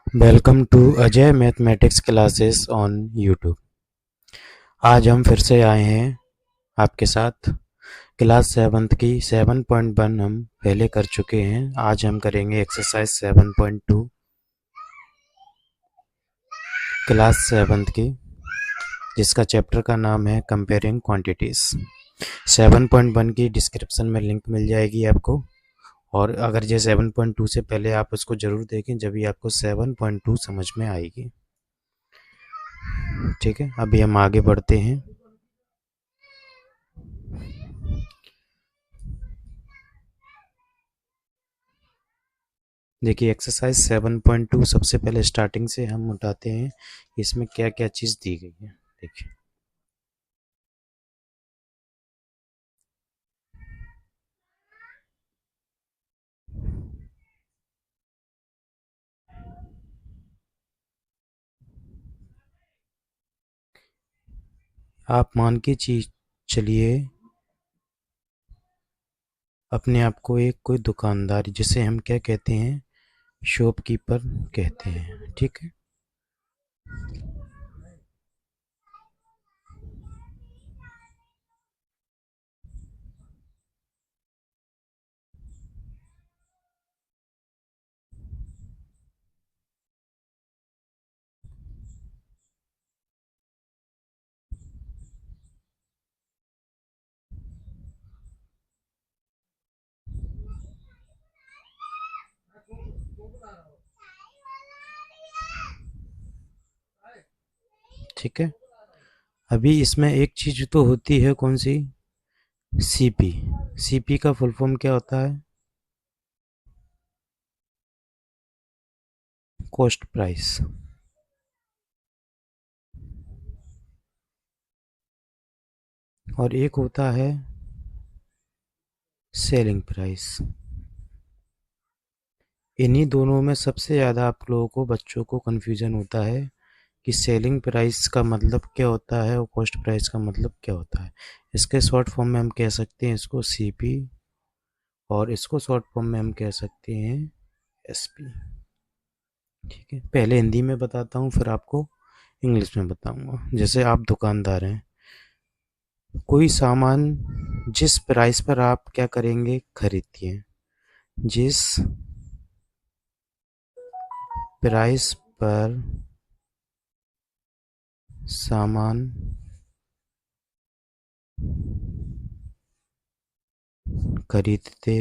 Welcome to Ajay mathematics classes on YouTube. आज हम फिर से आए हैं आपके साथ। क्लास 7th की 7.1 हम पहले कर चुके हैं। आज हम करेंगे एक्सरसाइज 7.2 क्लास 7th की, जिसका चैप्टर का नाम है कंपेयरिंग क्वांटिटीज़। 7.1 की डिस्क्रिप्शन में लिंक मिल जाएगी आपको, और अगर ये 7.2 से पहले आप उसको ज़रूर देखें, जब भी आपको 7.2 समझ में आएगी। ठीक है, अभी हम आगे बढ़ते हैं। देखिए, एक्सरसाइज 7.2 सबसे पहले स्टार्टिंग से हम उठाते हैं, इसमें क्या क्या चीज़ दी गई है। देखिए, आप मान के चलिए अपने आप को एक कोई दुकानदार, जिसे हम क्या कहते हैं, शॉपकीपर कहते हैं। ठीक है, ठीक है। अभी इसमें एक चीज़ तो होती है, कौन सी? सीपी। सीपी का फुल फॉर्म क्या होता है? Cost price. और एक होता है सेलिंग प्राइस। इन्हीं दोनों में सबसे ज़्यादा आप लोगों को, बच्चों को कन्फ्यूज़न होता है कि सेलिंग प्राइस का मतलब क्या होता है और कॉस्ट प्राइस का मतलब क्या होता है। इसके शॉर्ट फॉर्म में हम कह सकते हैं इसको सीपी, और इसको शॉर्ट फॉर्म में हम कह सकते हैं एसपी। ठीक है, पहले हिंदी में बताता हूँ, फिर आपको इंग्लिश में बताऊंगा। जैसे आप दुकानदार हैं, कोई सामान जिस प्राइस पर आप क्या करेंगे, खरीदते हैं, जिस प्राइस पर सामान खरीदते,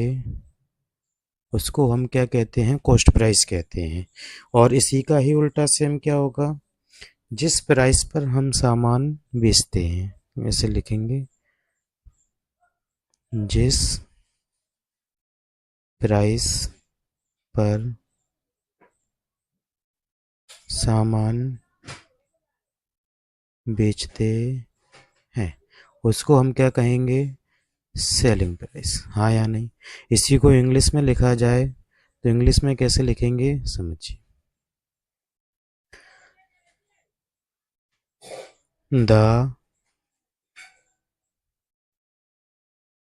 उसको हम क्या कहते हैं, कॉस्ट प्राइस कहते हैं। और इसी का ही उल्टा सेम क्या होगा, जिस प्राइस पर हम सामान बेचते हैं, ऐसे लिखेंगे, जिस प्राइस पर सामान बेचते हैं, उसको हम क्या कहेंगे, सेलिंग प्राइस। हाँ या नहीं? इसी को इंग्लिश में लिखा जाए तो इंग्लिश में कैसे लिखेंगे, समझिए। The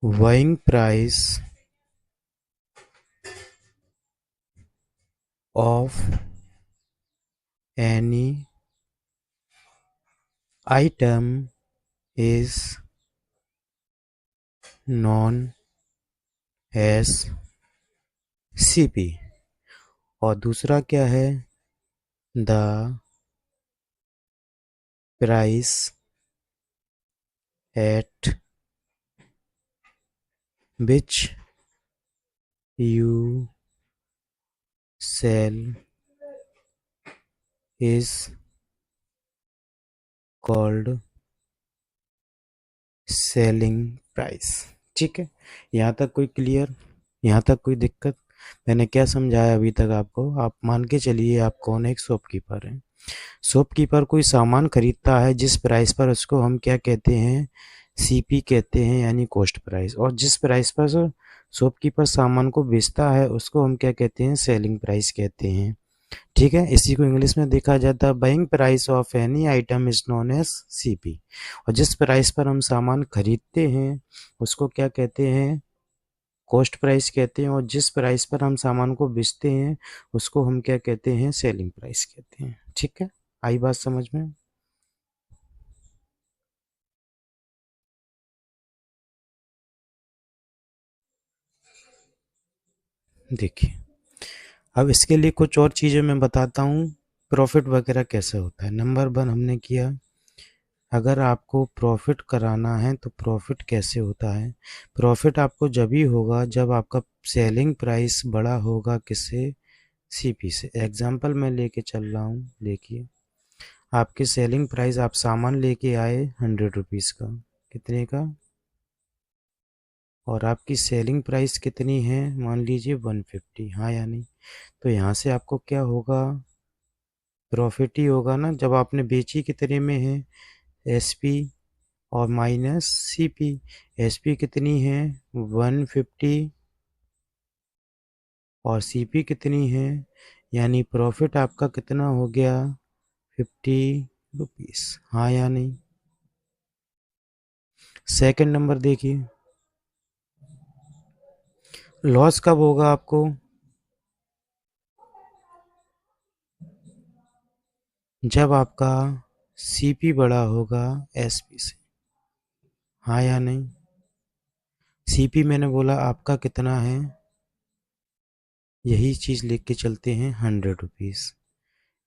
buying price of any item is known as CP। और दूसरा क्या है, the price at which you sell is called selling price. ठीक है, यहाँ तक कोई क्लियर? यहाँ तक कोई दिक्कत? मैंने क्या समझाया अभी तक आपको? आप मान के चलिए आप कौन है, एक शॉपकीपर है। शॉपकीपर कोई सामान खरीदता है जिस प्राइस पर, उसको हम क्या कहते हैं, सीपी कहते हैं, यानी कॉस्ट प्राइस। और जिस प्राइस पर शॉपकीपर सामान को बेचता है, उसको हम क्या कहते हैं, सेलिंग प्राइस कहते हैं। ठीक है, इसी को इंग्लिश में देखा जाता है, buying price of any item is known as CP. और जिस प्राइस पर हम सामान खरीदते हैं, उसको क्या कहते हैं, कॉस्ट प्राइस कहते हैं, और जिस प्राइस पर हम सामान को बेचते हैं उसको हम क्या कहते हैं, सेलिंग प्राइस कहते हैं। ठीक है, आई बात समझ में? देखिए, अब इसके लिए कुछ और चीज़ें मैं बताता हूँ, प्रॉफिट वगैरह कैसे होता है। नंबर वन हमने किया, अगर आपको प्रॉफिट कराना है तो प्रॉफिट कैसे होता है। प्रॉफिट आपको जब ही होगा जब आपका सेलिंग प्राइस बड़ा होगा किससे, सीपी से। एग्जांपल मैं लेके चल रहा हूँ, देखिए आपकी सेलिंग प्राइस, आप सामान लेके आए 100 रुपीज़ का, कितने का, और आपकी सेलिंग प्राइस कितनी है, मान लीजिए 150, हाँ या नहीं। तो यहाँ से आपको क्या होगा, प्रॉफिट ही होगा ना, जब आपने बेची कितने में है, एसपी और माइनस सीपी। एसपी कितनी है, 150, और सीपी कितनी है, यानी प्रॉफिट आपका कितना हो गया, 50 रुपीज़, हाँ या नहीं। सेकंड नंबर देखिए, लॉस कब होगा आपको, जब आपका सीपी बड़ा होगा एसपी से, हाँ या नहीं। सीपी मैंने बोला आपका कितना है, यही चीज़ लिख के चलते हैं, 100 रुपीज़,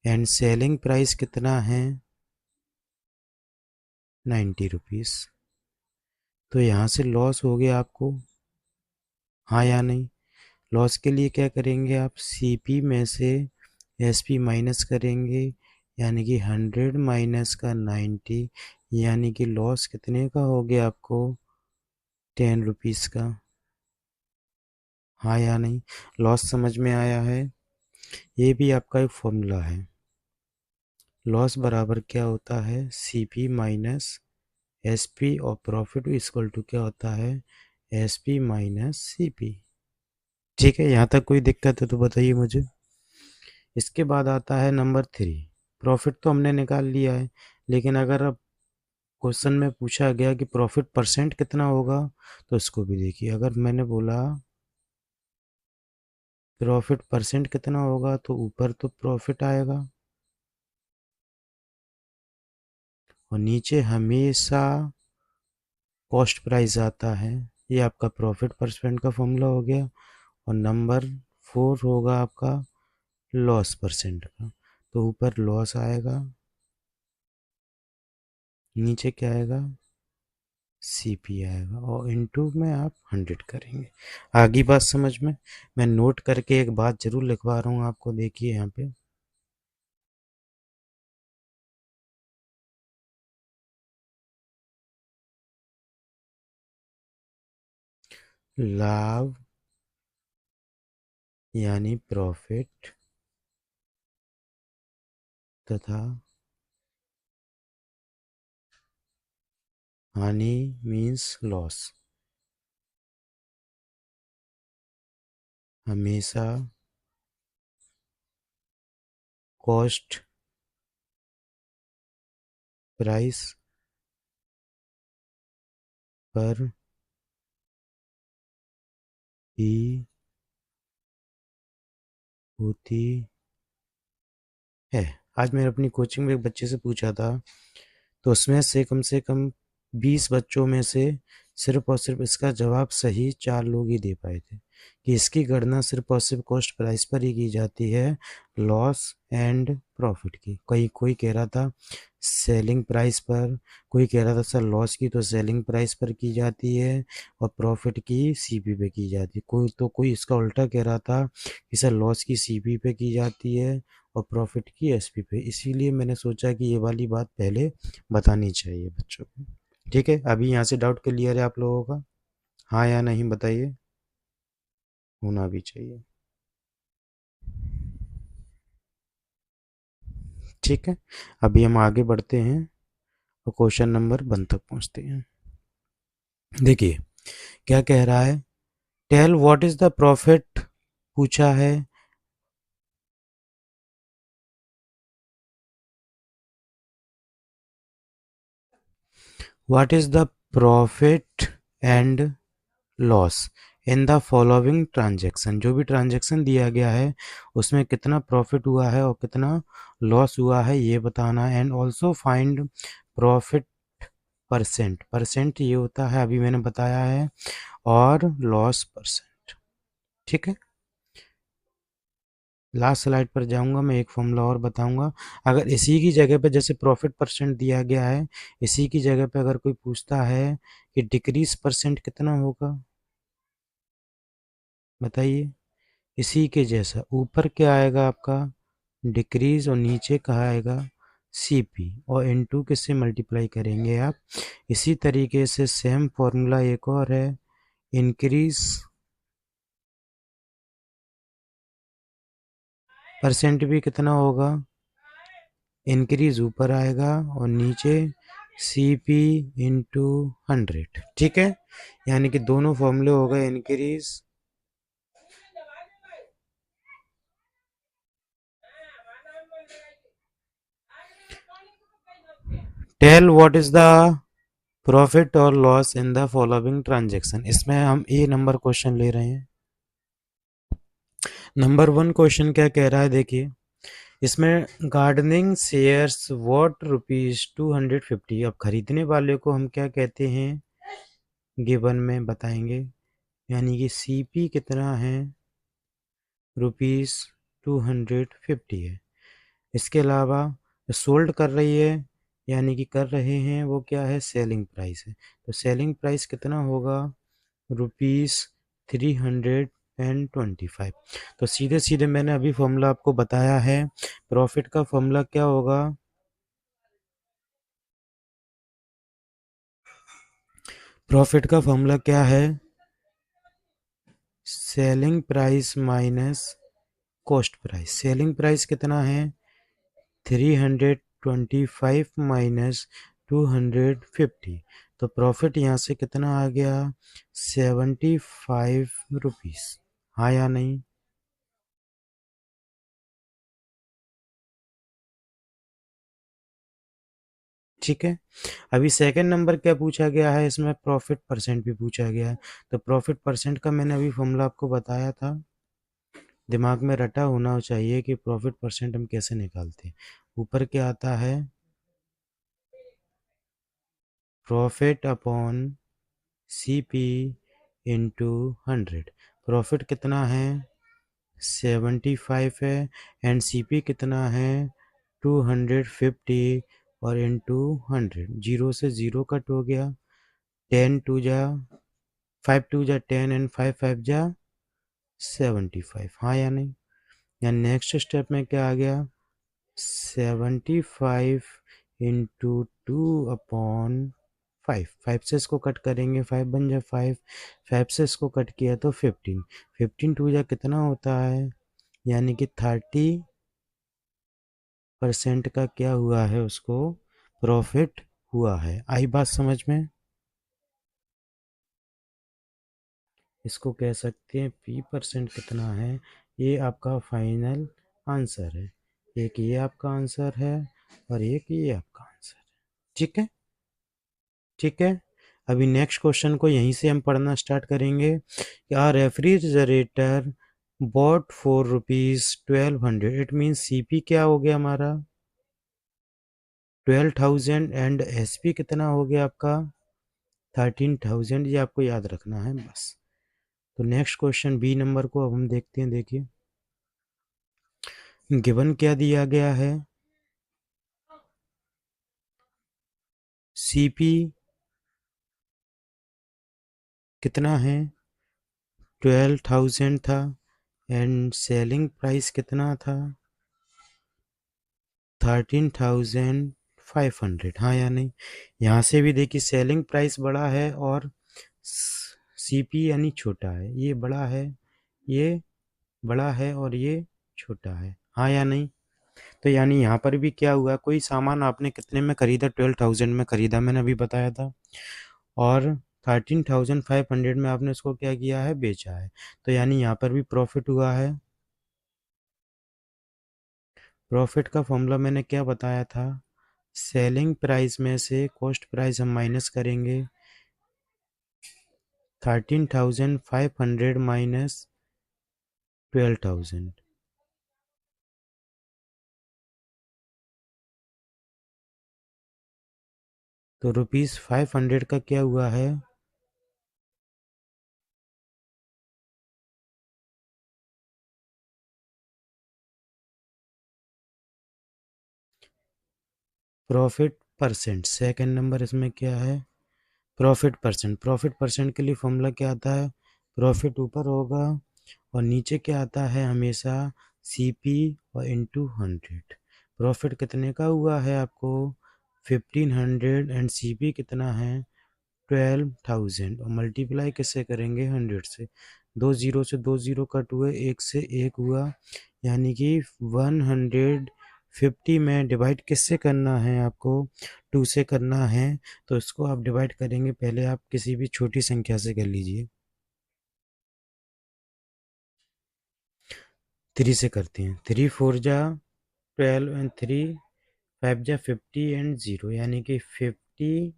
एंड सेलिंग प्राइस कितना है, 90 रुपीज़। तो यहाँ से लॉस हो गया आपको, हाँ या नहीं। लॉस के लिए क्या करेंगे आप, सीपी में से एसपी माइनस करेंगे, यानी कि 100 माइनस का 90, यानी कि लॉस कितने का हो गया आपको, 10 रुपीज़ का, हाँ या नहीं। लॉस समझ में आया है। ये भी आपका एक फॉर्मूला है, लॉस बराबर क्या होता है, सीपी माइनस एसपी, और प्रॉफिट इक्वल टू क्या होता है, एसपी माइनस सीपी। ठीक है, यहाँ तक कोई दिक्कत है तो बताइए मुझे। इसके बाद आता है नंबर 3। प्रॉफिट तो हमने निकाल लिया है, लेकिन अगर अब क्वेश्चन में पूछा गया कि प्रॉफिट परसेंट कितना होगा, तो इसको भी देखिए। अगर मैंने बोला प्रॉफिट परसेंट कितना होगा, तो ऊपर तो प्रॉफिट आएगा और नीचे हमेशा कॉस्ट प्राइस आता है। ये आपका प्रॉफिट परसेंट का फॉर्मूला हो गया। और नंबर 4 होगा आपका लॉस परसेंट का, तो ऊपर लॉस आएगा, नीचे क्या आएगा, सीपी आएगा, और इनटू में आप 100 करेंगे। आगे बात समझ में? मैं नोट करके एक बात जरूर लिखवा रहा हूँ आपको, देखिए यहाँ पे, लाभ यानी प्रॉफिट तथा हानि मीन्स लॉस हमेशा कॉस्ट प्राइस पर ही होती है। आज मैंने अपनी कोचिंग में एक बच्चे से पूछा था, तो उसमें से कम 20 बच्चों में से सिर्फ और सिर्फ इसका जवाब सही 4 लोग ही दे पाए थे, कि इसकी गणना सिर्फ और सिर्फ कॉस्ट प्राइस पर ही की जाती है, लॉस एंड प्रॉफिट की। कोई कह रहा था सेलिंग प्राइस पर, कोई कह रहा था सर लॉस की तो सेलिंग प्राइस पर की जाती है और प्रॉफिट की सीपी पे की जाती है। कोई इसका उल्टा कह रहा था कि सर लॉस की सीपी पे की जाती है और प्रॉफिट की एसपी पे। इसीलिए मैंने सोचा कि ये वाली बात पहले बतानी चाहिए बच्चों को। ठीक है, अभी यहाँ से डाउट क्लियर है आप लोगों का, हाँ या नहीं बताइए, होना भी चाहिए। ठीक है, अभी हम आगे बढ़ते हैं और क्वेश्चन नंबर 1 तक पहुँचते हैं। देखिए क्या कह रहा है, tell what is the profit पूछा है। What is the profit and loss in the following transaction, जो भी ट्रांजैक्शन दिया गया है उसमें कितना प्रॉफिट हुआ है और कितना लॉस हुआ है ये बताना है। And also find profit percent, percent ये होता है अभी मैंने बताया है, और लॉस परसेंट। ठीक है, लास्ट स्लाइड पर जाऊंगा, मैं एक फॉर्मूला और बताऊंगा। अगर इसी की जगह पे जैसे प्रॉफिट परसेंट दिया गया है, इसी की जगह पे अगर कोई पूछता है कि डिक्रीज परसेंट कितना होगा, बताइए। इसी के जैसा ऊपर क्या आएगा आपका डिक्रीज, और नीचे कहा आएगा सीपी, और इनटू किससे मल्टीप्लाई करेंगे आप। इसी तरीके से सेम फॉर्मूला एक और है, इंक्रीज परसेंट भी कितना होगा, इंक्रीज ऊपर आएगा और नीचे सी पी इंटू 100। ठीक है, यानी कि दोनों फॉर्मूले हो गए increase tell what is the profit और loss in the following transaction. इसमें हम ए नंबर क्वेश्चन ले रहे हैं। नंबर 1 क्वेश्चन क्या कह रहा है, देखिए इसमें गार्डनिंग शेयर्स वॉट ₹250। अब खरीदने वाले को हम क्या कहते हैं, गिवन में बताएंगे, यानी कि सीपी कितना है, ₹250 है। इसके अलावा सोल्ड कर रही है, यानी कि कर रहे हैं, वो क्या है, सेलिंग प्राइस है। तो सेलिंग प्राइस कितना होगा, ₹325। तो सीधे सीधे मैंने अभी फॉर्मूला आपको बताया है, प्रॉफिट का फॉर्मूला क्या होगा, प्रॉफिट का फॉर्मूला क्या है, selling price minus cost price. Selling price कितना है, 325 माइनस 250। तो प्रॉफिट यहाँ से कितना आ गया, ₹75। हाँ या नहीं, ठीक है। अभी सेकंड नंबर क्या पूछा गया है, इसमें प्रॉफिट परसेंट भी पूछा गया है। तो प्रॉफिट परसेंट का मैंने अभी फॉर्मूला आपको बताया था, दिमाग में रटा होना चाहिए कि प्रॉफिट परसेंट हम कैसे निकालते हैं। ऊपर क्या आता है, profit upon CP into 100। Profit कितना है, 75 है, एंड सीपी कितना है, 250, और इंटू 100। जीरो से जीरो कट हो गया, 10 टू जा 5 टू जा 10, एंड 5 5 जा 75। हाँ या नहीं, या नेक्स्ट स्टेप में क्या आ गया, 75 इंटू 2/5। 5 से इसको कट करेंगे, 5 बन जाए 5, 5 से इसको कट किया तो 15, 15 टू जा कितना होता है, यानी कि 30% का क्या हुआ है, उसको प्रॉफिट हुआ है। आई बात समझ में, इसको कह सकते हैं पी परसेंट कितना है, ये आपका फाइनल आंसर है। एक ये आपका आंसर है और एक ये आपका आंसर है। ठीक है, ठीक है। अभी नेक्स्ट क्वेश्चन को यहीं से हम पढ़ना स्टार्ट करेंगे कि a refrigerator bought for ₹1200। It means CP क्या हो गया हमारा 12,000, एंड एसपी कितना हो गया आपका 13,000। ये आपको याद रखना है बस। तो नेक्स्ट क्वेश्चन बी नंबर को अब हम देखते हैं। देखिए गिवन क्या दिया गया है, सीपी कितना है 12,000 था, एंड सेलिंग प्राइस कितना था 13,500। हाँ या नहीं, यहाँ से भी देखिए सेलिंग प्राइस बड़ा है और सीपी यानी छोटा है, ये बड़ा है, ये बड़ा है और ये छोटा है। हाँ या नहीं, तो यानी यहाँ पर भी क्या हुआ, कोई सामान आपने कितने में खरीदा, 12,000 में खरीदा, मैंने अभी बताया था, और 13,500 में आपने उसको क्या किया है, बेचा है। तो यानी यहाँ पर भी प्रॉफिट हुआ है। प्रॉफिट का फॉर्मूला मैंने क्या बताया था, सेलिंग प्राइस में से कॉस्ट प्राइस हम माइनस करेंगे, 13,500 माइनस 12,000, तो ₹500 का क्या हुआ है? Profit percent. सेकंड नंबर इसमें क्या है? Profit percent. प्रॉफिट परसेंट के लिए फॉर्मूला क्या आता है? प्रॉफिट ऊपर होगा और नीचे क्या आता है हमेशा? सीपी और इंटू 100। प्रॉफिट कितने का हुआ है आपको? 1500 एंड सीपी कितना है? 12,000 और मल्टीप्लाई किससे करेंगे? 100 से। दो जीरो से दो जीरो कट हुए, एक से एक हुआ, यानी कि 150 में डिवाइड किससे करना है आपको? 2 से करना है। तो इसको आप डिवाइड करेंगे, पहले आप किसी भी छोटी संख्या से कर लीजिए। 3 से करते हैं। 3 4 जा 12 एंड 3 5 जा 50 एंड 0, यानी कि 50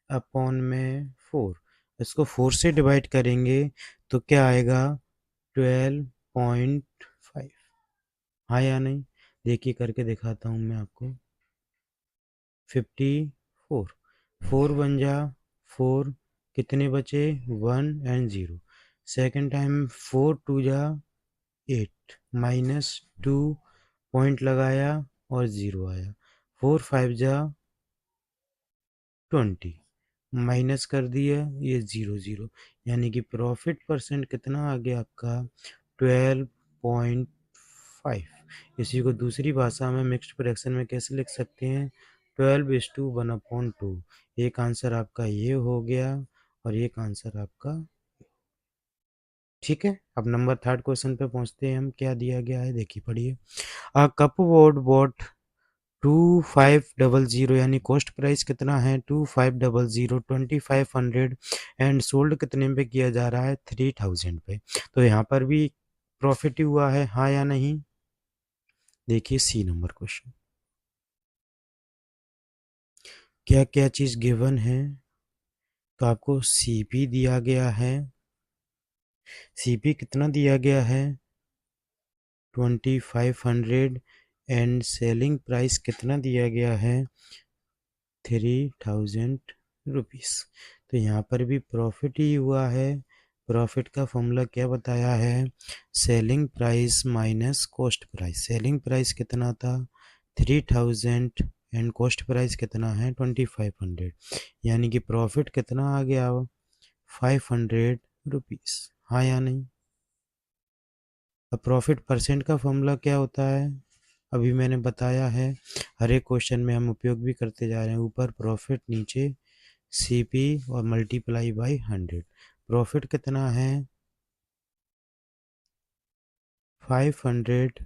अपॉन में 4। इसको 4 से डिवाइड करेंगे तो क्या आएगा? 12.5। हाँ या नहीं? देखिए करके दिखाता हूँ मैं आपको। 54, 4 बन जा 4, कितने बचे? 1 एंड 0। सेकेंड टाइम 4 2 जा 8 माइनस 2, पॉइंट लगाया और 0 आया। 4 5 जा 20 माइनस कर दिया, ये 0 0, यानी कि प्रॉफिट परसेंट कितना आ गया आपका? 12.5। इसी को दूसरी भाषा में मिक्स्ड फ्रैक्शन में कैसे लिख सकते हैं? 12:1/2। एक आंसर आपका ये हो गया और एक आंसर आपका। ठीक है, अब नंबर थर्ड क्वेश्चन पे पहुंचते हैं हम। क्या दिया गया है देखिए, पढ़िए। अ कपबोर्ड बोट 2500, यानी कॉस्ट प्राइस कितना है? 2500, 2500 एंड सोल्ड कितने पे किया जा रहा है? 3000 पे। तो यहाँ पर भी प्रॉफिट ही हुआ है, हाँ या नहीं? देखिए सी नंबर क्वेश्चन। क्या क्या चीज गिवन है? तो आपको सीपी दिया गया है। सीपी कितना दिया गया है? 2500 एंड सेलिंग प्राइस कितना दिया गया है? 3000 रुपीस। तो यहाँ पर भी प्रॉफिट ही हुआ है। प्रॉफिट का फॉर्मूला क्या बताया है? Selling price minus cost price. Selling price कितना था? 3000 एंड कॉस्ट प्राइस कितना है? 2500, यानी कि प्रॉफिट कितना आ गया? 500 रुपीस। हाँ या नहीं? अब प्रॉफिट परसेंट का फॉर्मूला क्या होता है? अभी मैंने बताया है, हर एक क्वेश्चन में हम उपयोग भी करते जा रहे हैं। ऊपर प्रॉफिट, नीचे सीपी और मल्टीप्लाई बाय 100। प्रॉफिट कितना है? 500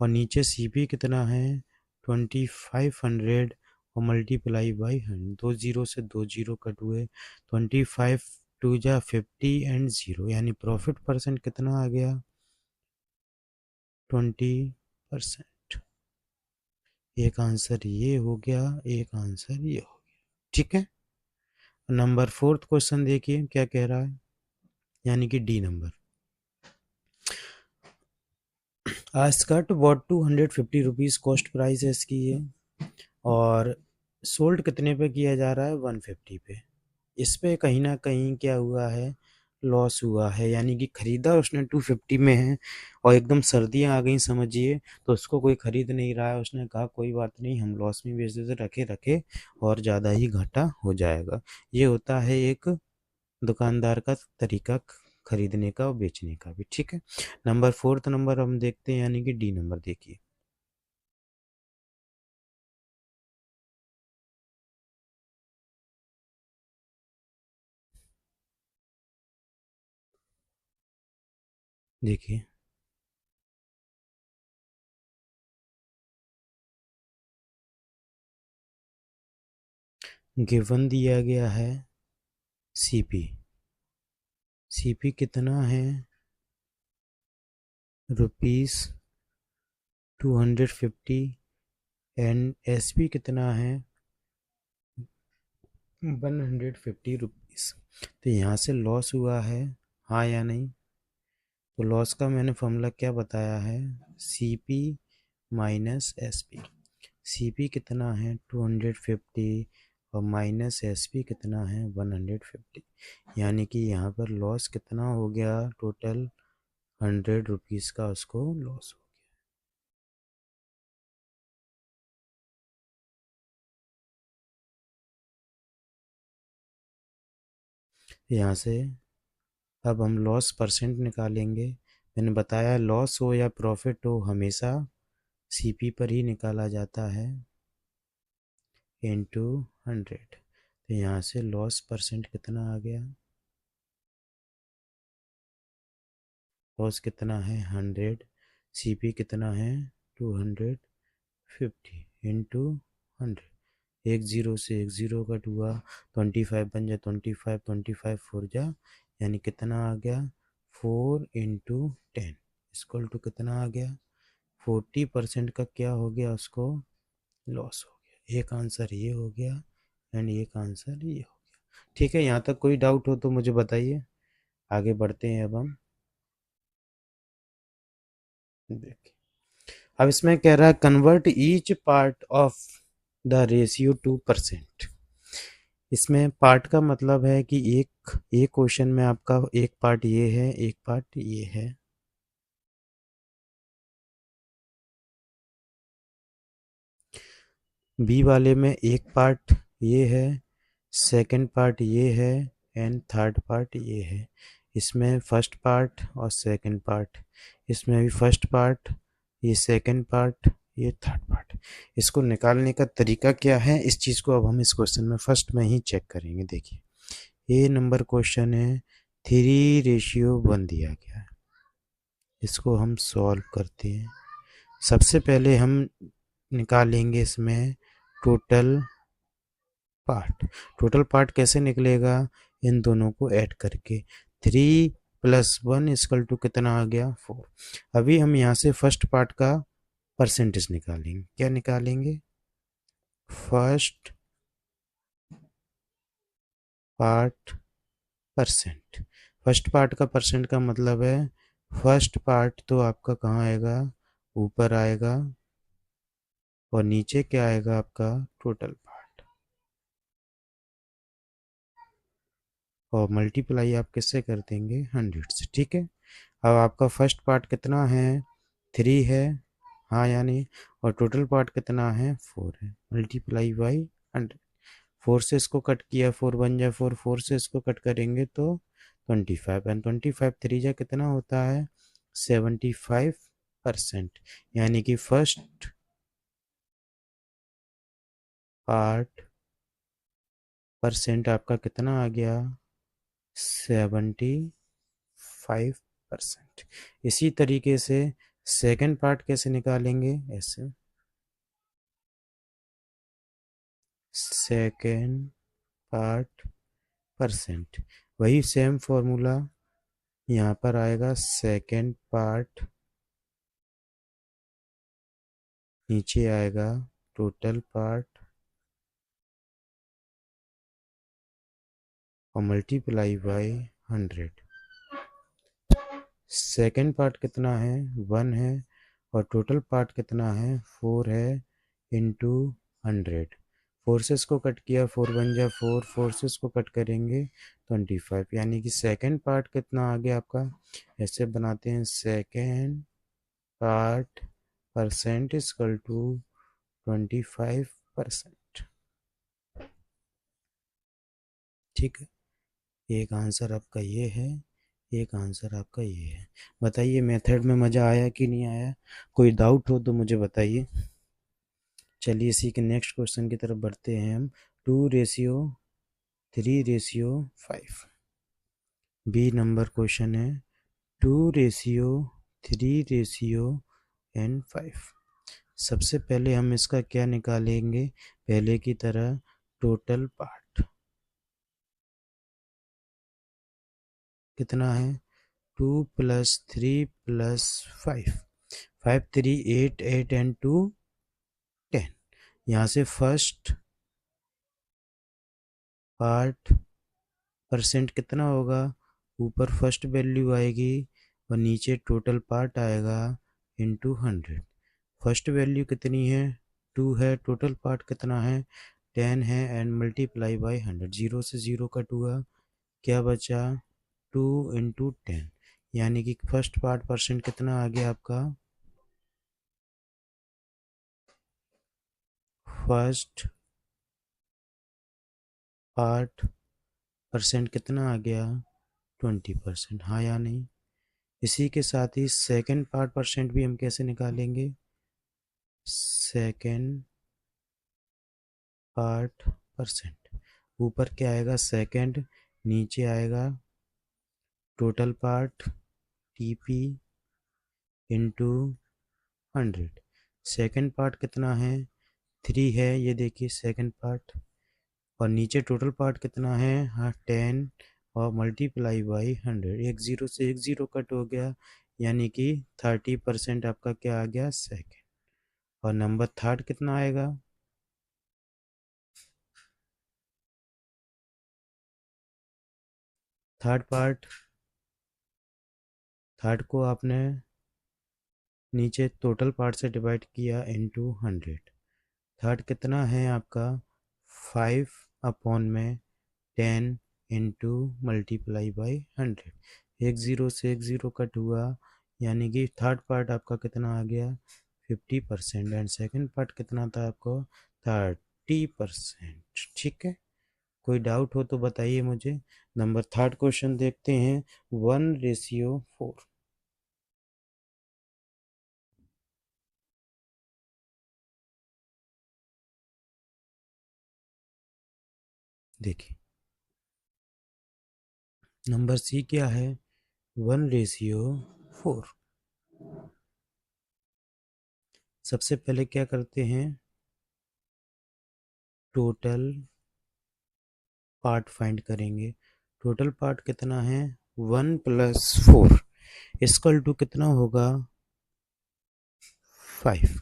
और नीचे सीपी कितना है? 2500 और मल्टीप्लाई बाय 100। दो जीरो से दो जीरो कट हुए, 25 टू जा 50 एंड 0, यानी प्रॉफिट परसेंट कितना आ गया? 20%। एक आंसर ये हो गया, एक आंसर ये हो गया। ठीक है, नंबर फोर्थ क्वेश्चन देखिए क्या कह रहा है, यानी कि D number. Skirt bought 250 rupees cost price है इसकी ये, और सोल्ड कितने पे किया जा रहा है? 150 पे। इस पे कहीं ना कहीं क्या हुआ है? लॉस हुआ है, यानी कि खरीदा उसने 250 में है और एकदम सर्दियां आ गई समझिए, तो उसको कोई खरीद नहीं रहा है। उसने कहा कोई बात नहीं, हम लॉस में बेच देते, रखे रखे और ज़्यादा ही घाटा हो जाएगा। ये होता है एक दुकानदार का तरीका खरीदने का और बेचने का भी। ठीक है, नंबर फोर्थ नंबर हम देखते हैं, यानी कि डी नंबर देखिए। देखिए गिवन दिया गया है सीपी। सीपी कितना है? ₹250 एंड एसपी कितना है? ₹150। रुपीज़। तो यहाँ से लॉस हुआ है, हाँ या नहीं? तो लॉस का मैंने फॉर्मूला क्या बताया है, C P minus S P. C P कितना है 250 और माइनस एस पी कितना है 150, यानी कि यहाँ पर लॉस कितना हो गया, टोटल 100 रुपीज़ का उसको लॉस हो गया। यहाँ से अब हम लॉस परसेंट निकालेंगे। मैंने बताया लॉस हो या प्रॉफिट हो हमेशा सीपी पर ही निकाला जाता है इनटू 100। तो यहाँ से लॉस परसेंट कितना आ गया, लॉस कितना है 100, सीपी कितना है 250 इंटू 100। एक ज़ीरो से एक ज़ीरो कट हुआ, 25 बन जाए 25, 25 फोर जा, यानी कितना आ गया 4 इंटू 10 इक्वल टू कितना आ गया 40% का क्या हो गया उसको लॉस हो गया। एक आंसर ये हो गया एंड एक आंसर ये हो गया। ठीक है, यहाँ तक कोई डाउट हो तो मुझे बताइए, आगे बढ़ते हैं अब हम। देखिए अब इसमें कह रहा है convert each part of the ratio two percent. इसमें पार्ट का मतलब है कि एक क्वेश्चन में आपका एक पार्ट ये है, एक पार्ट ये है। बी वाले में एक पार्ट ये है, सेकंड पार्ट ये है एंड थर्ड पार्ट ये है। इसमें फर्स्ट पार्ट और सेकंड पार्ट, इसमें भी फर्स्ट पार्ट, ये सेकंड पार्ट, ये थर्ड पार्ट। इसको निकालने का तरीका क्या है, इस चीज़ को अब हम इस क्वेश्चन में फर्स्ट में ही चेक करेंगे। देखिए ए नंबर क्वेश्चन है 3:1 दिया गया है, इसको हम सॉल्व करते हैं। सबसे पहले हम निकालेंगे इसमें टोटल पार्ट। टोटल पार्ट कैसे निकलेगा, इन दोनों को ऐड करके 3+1 इक्वल टू कितना आ गया 4। अभी हम यहाँ से फर्स्ट पार्ट का परसेंटेज निकालेंगे। क्या निकालेंगे, first part percent. First part का परसेंट का मतलब है फर्स्ट पार्ट तो आपका कहाँ आएगा, ऊपर आएगा, और नीचे क्या आएगा आपका टोटल पार्ट, और मल्टीप्लाई आप किससे कर देंगे 100 से। ठीक है, अब आपका फर्स्ट पार्ट कितना है 3 है, हाँ यानी, और टोटल पार्ट कितना है 4 है, मल्टीप्लाई बाई 100। 4 से इसको कट किया 4 बन जाए 4, 4 से इसको कट करेंगे तो 25 एंड 25 3 जा कितना होता है 75%, यानी कि फर्स्ट पार्ट परसेंट आपका कितना आ गया 75%। इसी तरीके से सेकंड पार्ट कैसे निकालेंगे, ऐसे सेकंड पार्ट परसेंट, वही सेम फॉर्मूला यहाँ पर आएगा, सेकंड पार्ट नीचे आएगा टोटल पार्ट और मल्टीप्लाई बाई 100। सेकंड पार्ट कितना है 1 है, और टोटल पार्ट कितना है 4 है, इंटू 100। 4 से इसको कट किया 4 बन जाए 4, 4 से इसको कट करेंगे 25, यानी कि सेकंड पार्ट कितना आ गया आपका, ऐसे बनाते हैं second part percent equal to 25%। ठीक है, एक आंसर आपका ये है, एक आंसर आपका ये है। बताइए मेथड में मज़ा आया कि नहीं आया, कोई डाउट हो तो मुझे बताइए। चलिए इसी के नेक्स्ट क्वेश्चन की तरफ बढ़ते हैं हम। 2:3:5 बी नंबर क्वेश्चन है 2:3:5। सबसे पहले हम इसका क्या निकालेंगे, पहले की तरह टोटल पार्ट कितना है 2+3+5, 5 3 8 8 एंड 2 10। यहाँ से फर्स्ट पार्ट परसेंट कितना होगा, ऊपर फर्स्ट वैल्यू आएगी और नीचे टोटल पार्ट आएगा इंटू 100। फर्स्ट वैल्यू कितनी है, 2 है, टोटल पार्ट कितना है, 10 है, एंड मल्टीप्लाई बाई 100। 0 से 0 कट हुआ, क्या बचा, 2 इंटू 10, यानी कि फर्स्ट पार्ट परसेंट कितना आ गया आपका, फर्स्ट पार्ट परसेंट कितना आ गया, 20%। हाँ या नहीं। इसी के साथ ही सेकंड पार्ट परसेंट भी हम कैसे निकालेंगे, सेकंड पार्ट परसेंट, ऊपर क्या आएगा सेकंड, नीचे आएगा total part TP into 100। Second part कितना है, 3 है, ये देखिए सेकंड पार्ट, और नीचे टोटल पार्ट कितना है, हाँ 10, और मल्टीप्लाई बाई 100। एक जीरो से एक जीरो कट हो गया, यानी कि 30% आपका क्या आ गया, सेकंड। और नंबर थर्ड कितना आएगा, थर्ड पार्ट, थर्ड को आपने नीचे टोटल पार्ट से डिवाइड किया इंटू 100। थर्ड कितना है आपका, 5 अपॉन में 10 इंटू मल्टीप्लाई बाई 100। एक ज़ीरो से एक ज़ीरो कट हुआ, यानी कि थर्ड पार्ट आपका कितना आ गया, 50%, एंड सेकंड पार्ट कितना था आपको, 30%। ठीक है, कोई डाउट हो तो बताइए मुझे। नंबर थर्ड क्वेश्चन देखते हैं, 1:4। देखिए नंबर सी क्या है, 1:4। सबसे पहले क्या करते हैं, टोटल पार्ट फाइंड करेंगे। टोटल पार्ट कितना है, 1+4 इक्वल टू कितना होगा, 5।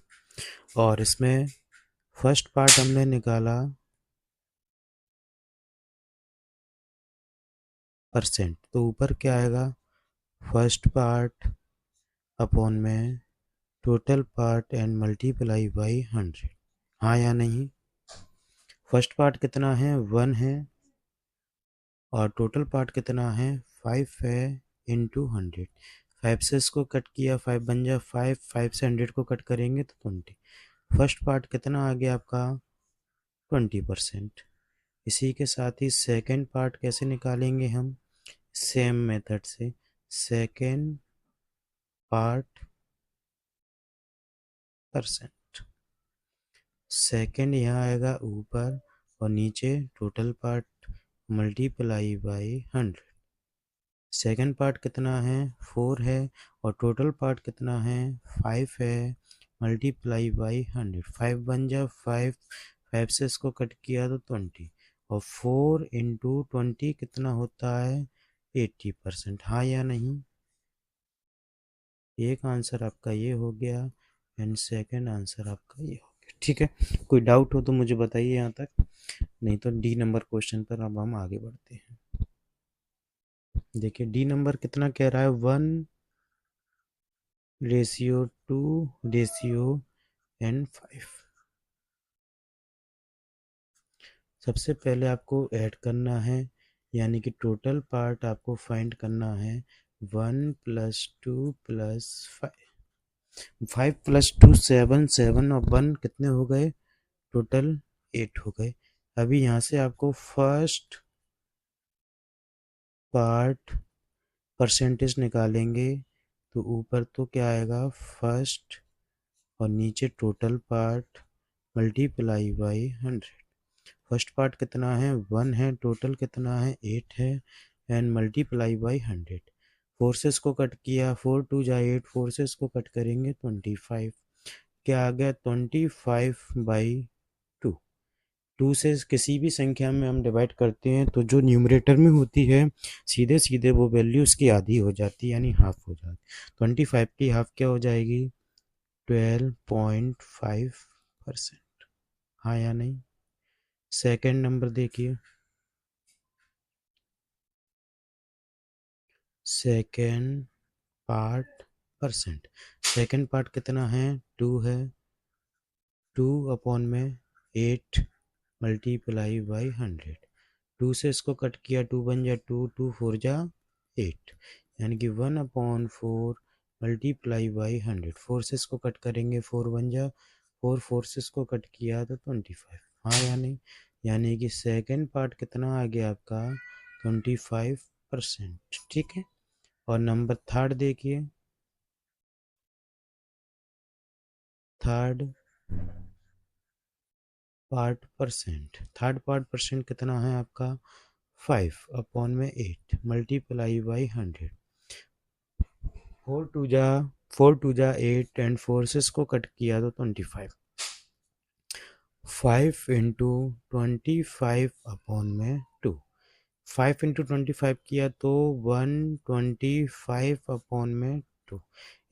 और इसमें फर्स्ट पार्ट हमने निकाला परसेंट, तो ऊपर क्या आएगा, फर्स्ट पार्ट अपॉन में total part and multiply by 100। हाँ या नहीं। फर्स्ट पार्ट कितना है, 1 है, और टोटल पार्ट कितना है, 5 है, इंटू 100। 5 से इसको कट किया, 5 बन जाए 5, 5 से 100 को कट करेंगे तो 20। फर्स्ट पार्ट कितना आ गया आपका, 20%। इसी के साथ ही सेकंड पार्ट कैसे निकालेंगे हम, सेम मेथड से, सेकंड पार्ट परसेंट, सेकंड यहाँ आएगा ऊपर, और नीचे total part multiply by 100। Second part कितना है, 4 है, और टोटल पार्ट कितना है, 5 है, मल्टीप्लाई बाई 100। 5 बन जाए 5, 5 से इसको कट किया तो 20, और 4 इंटू 20 कितना होता है, 80%। हाँ या नहीं। एक आंसर आपका ये हो गया, एंड सेकंड आंसर आपका ये हो गया। ठीक है, कोई डाउट हो तो मुझे बताइए यहाँ तक, नहीं तो डी नंबर क्वेश्चन पर अब हम आगे बढ़ते हैं। देखिए डी नंबर कितना कह रहा है, 1:2 रेशियो एन 5। सबसे पहले आपको ऐड करना है, यानी कि टोटल पार्ट आपको फाइंड करना है, 1+2+5। 5+2 7, 7 और 1 कितने हो गए, टोटल 8 हो गए। अभी यहाँ से आपको फर्स्ट पार्ट परसेंटेज निकालेंगे, तो ऊपर तो क्या आएगा, फर्स्ट, और नीचे total part multiply by 100। First part कितना है, 1 है, टोटल कितना है, 8 है, एंड मल्टीप्लाई बाई 100। फोर्सेस को कट किया, 4 2 जा 8, फोर्सेस को कट करेंगे 25, क्या आ गया, 25/2। 2 से किसी भी संख्या में हम डिवाइड करते हैं तो जो न्यूमरेटर में होती है, सीधे सीधे वो वैल्यू उसकी आधी हो जाती है, यानी हाफ हो जाती। 25 की हाफ क्या हो जाएगी, 12.5%। हाँ या नहीं। सेकंड नंबर देखिए, second part percent. Second part कितना है? 2 है। 2/8 मल्टीप्लाई बाई 100। 2 से इसको कट किया, 2 बन जा 2, 2 4 जा 8, यानी कि 1/4 मल्टीप्लाई बाई 100। 4 से इसको कट करेंगे, 4 बन जा 4, 4 से इसको कट किया तो 25। हाँ या नहीं? यानी कि सेकेंड पार्ट कितना आ गया आपका? 25%। ठीक है। और नंबर थर्ड देखिए, third part percent. Third part percent कितना है आपका? 5/8 मल्टीप्लाई बाई 100। 4 2 जा 8 एंड 4 से इसको कट किया तो 25। 5 इंटू 25/2। 5 इंटू 25 किया तो 125/2।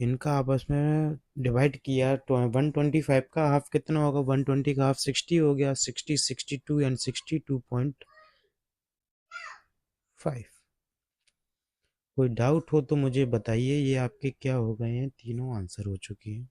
इनका आपस में डिवाइड किया तो 125 का हाफ कितना होगा? 120 का हाफ 60 हो गया। 60 62 एंड 62.5। कोई डाउट हो तो मुझे बताइए। ये आपके क्या हो गए हैं? तीनों आंसर हो चुकी हैं।